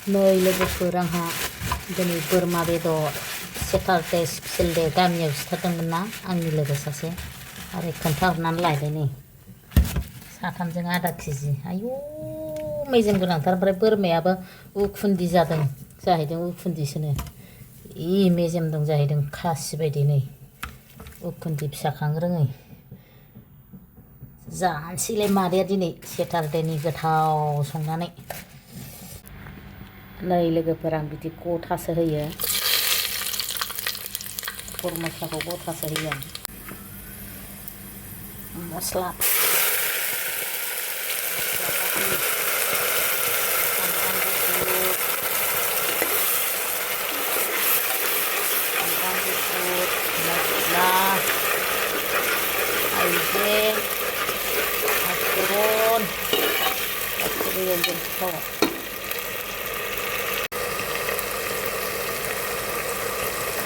नै लोगोफोर आंहा दिनै बोरमा बेदर सेटारडे स्पेसियेल डे गामियाव सिथारदोंमोन ना आंनि लोगो सासे आरो खोन्थाहरनानै लायबाय नै साथामजों आधा केजि आयु मेजेम गोनांथार ओमफ्राय बोरमायाबो उखुन्दै जादों जाहैदों उखुन्दैसोनो मेजेम दं जाहैदों खासि बायदि नै उखुन्दै फिसा खांनो रोङै जानोसैलाय मादैया दिनै सेटारडेनि गोथाव संनानै नै लोगोफोर आं बिदि गथासो होयो गर मस्लाखौ गथासो होयो आं मस्ला मस्ला हाइजें पाँचफोरन गासैबो एवजोबनोसै थावआव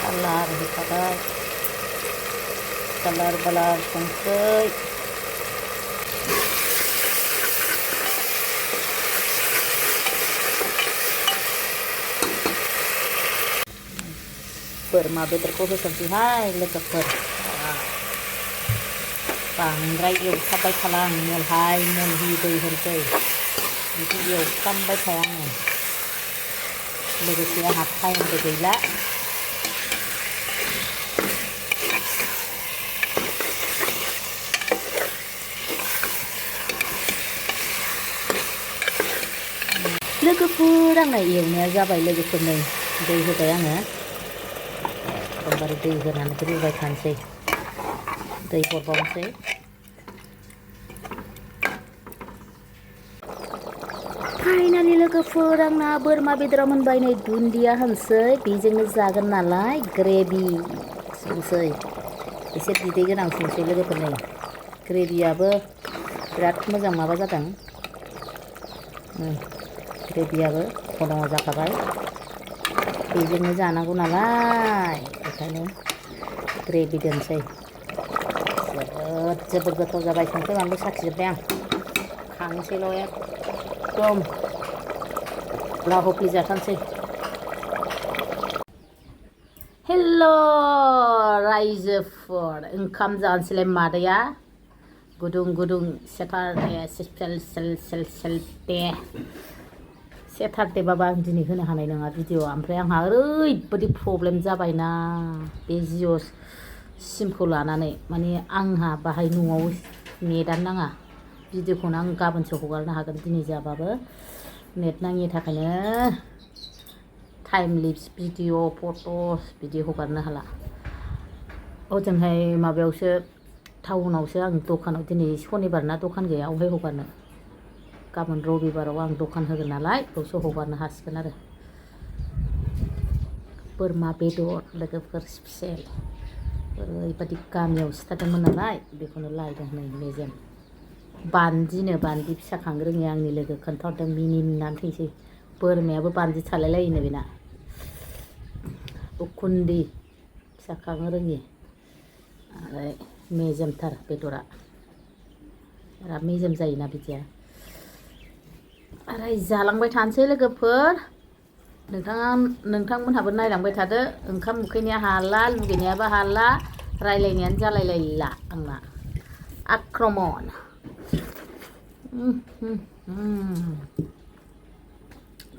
कालार होखाबाय कालार बालार संख्रै बोरमा बेदरखौ होसनसैहाय लोगोफोर बांद्राय एवथाबबाय थाला आं मोनहाय मोनहि दै होनोसै बिदि एवफ्रामबाय थाया आङो लोगोसे आंहा टाइमबो गैला लोगोफोर आंना एवनाया जाबाय लोगोफोर नै दै होबाय आङो एकदमबारे दै होनानै रुबाय थानोसै दै हरबावनोसै फाइनालि लोगोफोर आंना बोरमा बेदरा मोनबाय नै दुन्दिया होनोसै बेजोंनो जागोन नालाय ग्रेभि संसै एसे बिदै गोनां संसै लोगोफोर नै ग्रेभियाबो बिराद मोजां माबा जादों ग्रेभियाबो घन' जाखाबाय बेजोंनो जानांगौ नालाय बेखायनो ग्रेभि दोनसै जोबोद गोथाव जाबाय संख्रि बानलु साखिजोब्बाय आं खांसैल' एकदम लाहपि जाथारसै हेल' रायजोफोर ओंखाम जानोसैलाय मादैया गुदुं गुदुं सेटारडे सेटारडेबाबो आं दिनै होनो हानाय नङा भिडिअ ओमफ्राय आंहा ओरैबायदि प्रब्लेम जाबायना बे जिअ सिमखौ लानानै माने आंहा बाहाय न'आव नेटआनो नाङा भिडिअखौनो आं गाबोनसो हगारनो हागोन दिनै जाबाबो नेट नाङिनि थाखायनो टाइम लिप्स भिडिअ फट'स बिदि हगारनो हाला ओजोंहाय माबायावसो टाउनावसो आं दखानाव दिनै सनिबार ना दखान गैया अहाय हगारनो गाबोन रबिबाराव आं दखान होगोन नालाय बेयावसो हगारनो हासिगोन आरो बोरमा बेदर लोगोफोर स्पेसियेल ओरैबायदि गामियाव सिथारदोंमोन नालाय बेखौनो लायदों नै मेजेम बान्दिनो बान्दि फिसा खांनो रोङि आंनि लोगो खोन्थाहरदों मिनिनानै थैसै बोरमायाबो बान्दि थालायलायोनो बेना उखुन्दै फिसा खांनो रोङि आरो मेजेमथार बेदरा बिराद मेजेम जायोना बिदिया आरो जालांबाय थानोसै लोगोफोर नोंथांमोनहाबो नायलांबाय थादो ओंखाम उखैनाया हाला लुगैनायाबो हाला रायलायनायानो जालायलायला आंना आक्रमन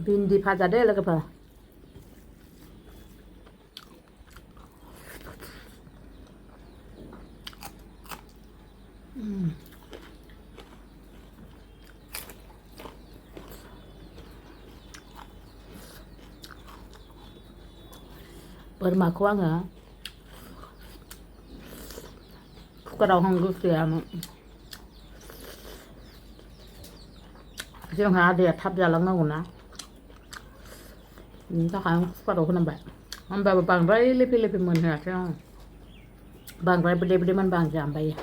भिन्दि भाजा दे लोगोफोर बोरमाखौ आङो कुकाराव गोसोआमोन जोंहा आदाया थाब जालांनांगौना बिनि थाखाय आं कुकाराव होनांबाय होमबाबो बांद्राय लेफे लेफे मोनहोआसै आं बांद्राय ब्रे ब्रे मोनबा आं जामबायो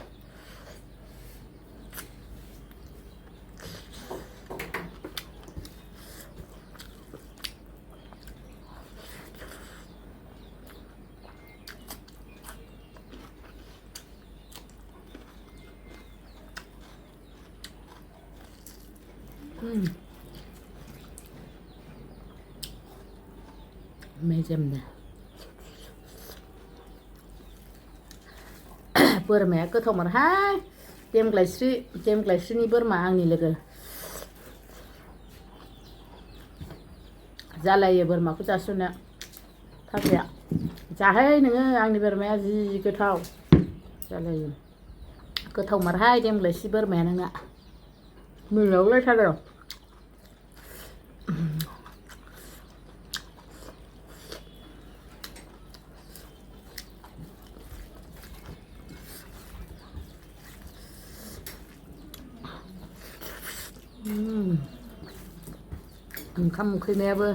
मेजेमनो बोरमाया गोथावमोनहाय देमग्लायस्रिनि बोरमा आंनि लोगो जालायो बोरमाखौ जासुनो फाग्लाया जाहै नोङो आंनि बोरमाया जि गोथाव जालायो गोथावमारहाय देमग्लायस्रि बोरमाया नोंना मिलावलायथारो ओंखाम उखैनायाबो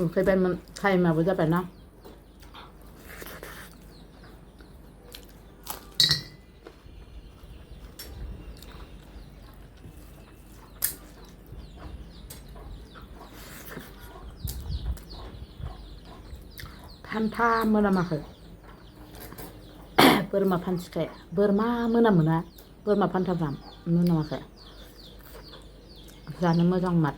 उखैबायमोन टाइमाबो जाबायना फान्था मोनामाखै बोरमा फान्थिखाय बोरमा मोनामोना बोरमा फान्थाफ्रा मोनामाखै जानो मोजां मार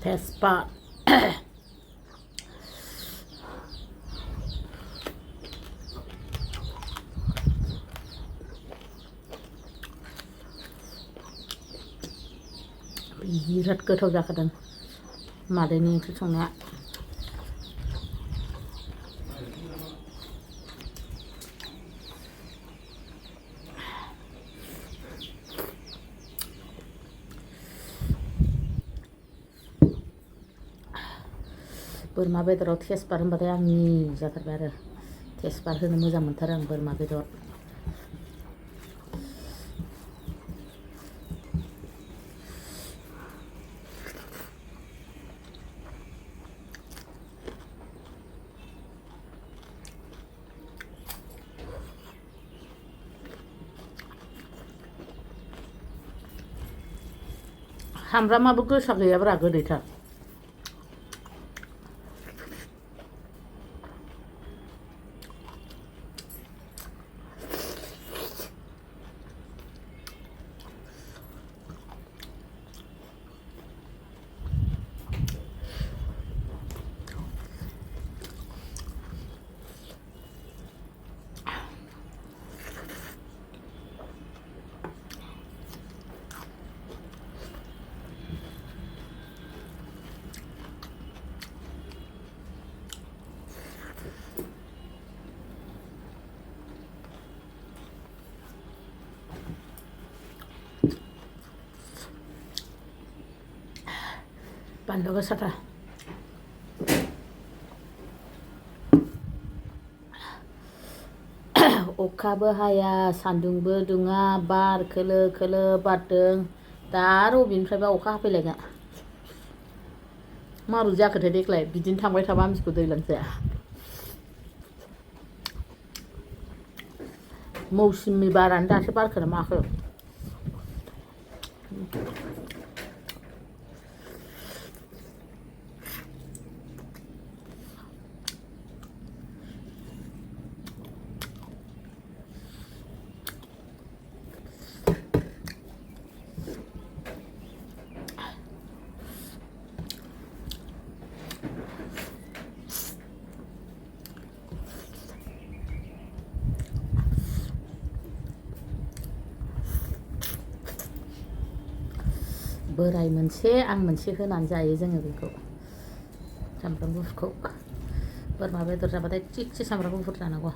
तेजपात बिराद गोथाव जाखादों मादैनि ओंख्रि संनाया बोरमा बेदराव तेजपात होनबाथाय आंनि जाथारबाय आरो तेजपात होनो मोजां मोनथारो आं बोरमा बेदर सामब्रामाबो गोसा गैयाब्रा गोदैथार बानलु गोसाथार अखाबो हाया सान्दुंबो दुङा बार खोलो खोलो बारदों दा आरो अबेनिफ्रायबा अखा हाफैलायगोन माबोरै जाखोथाय देग्लाय बिदिनो थांबाय थाबा आमथिखौ दैज्लां जाया मौसुमि बारानो दासो बारखोना माखो बोराय मोनसे आं मोनसे होनानै जायो जोङो बेखौ सामब्राम गुफुरखौ बोरमा बेदर जाबाथाय थिगसे सामब्राम गुफुर जानांगौ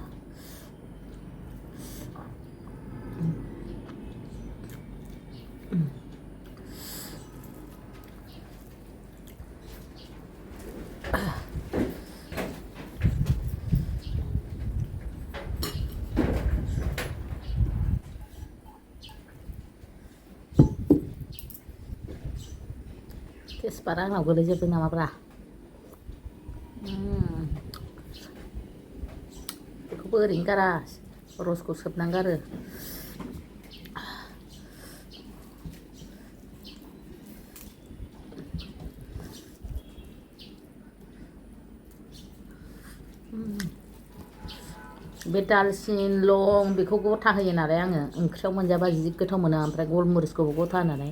तेजपातआ आंनाव गोलैजोबदों नामाब्रा बेखौबो ओरैनो गारा रसखौ सोबनानै गारो बे दालसिन लं बेखौ गथा होयो नालाय आङो ओंख्रियाव मोनजाबा जि गोथाव मोनो ओमफ्राय गलमरिसखौबो गथा होनानै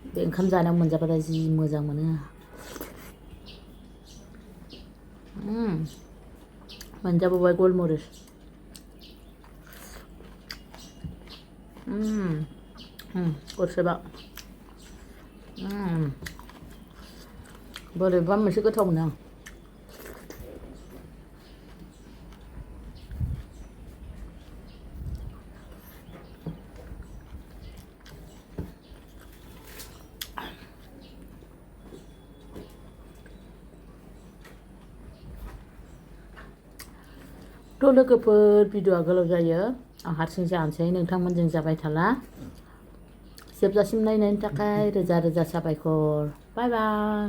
बे ओंखाम जानायाव मोनजाबाथाय जि मोजां मोनो मोनजाबावबाय गलमरिस गरसेबा बोरैबा मोनसे गोथाव मोनो आं थ' लोगोफोर भिडिअआ गोलाव जायो आं हारसिं जानोसै नोंथांमोनजों जाबाय थाला जोबजासिम नायनायनि थाखाय रोजा रोजा साबायखर बाय बाय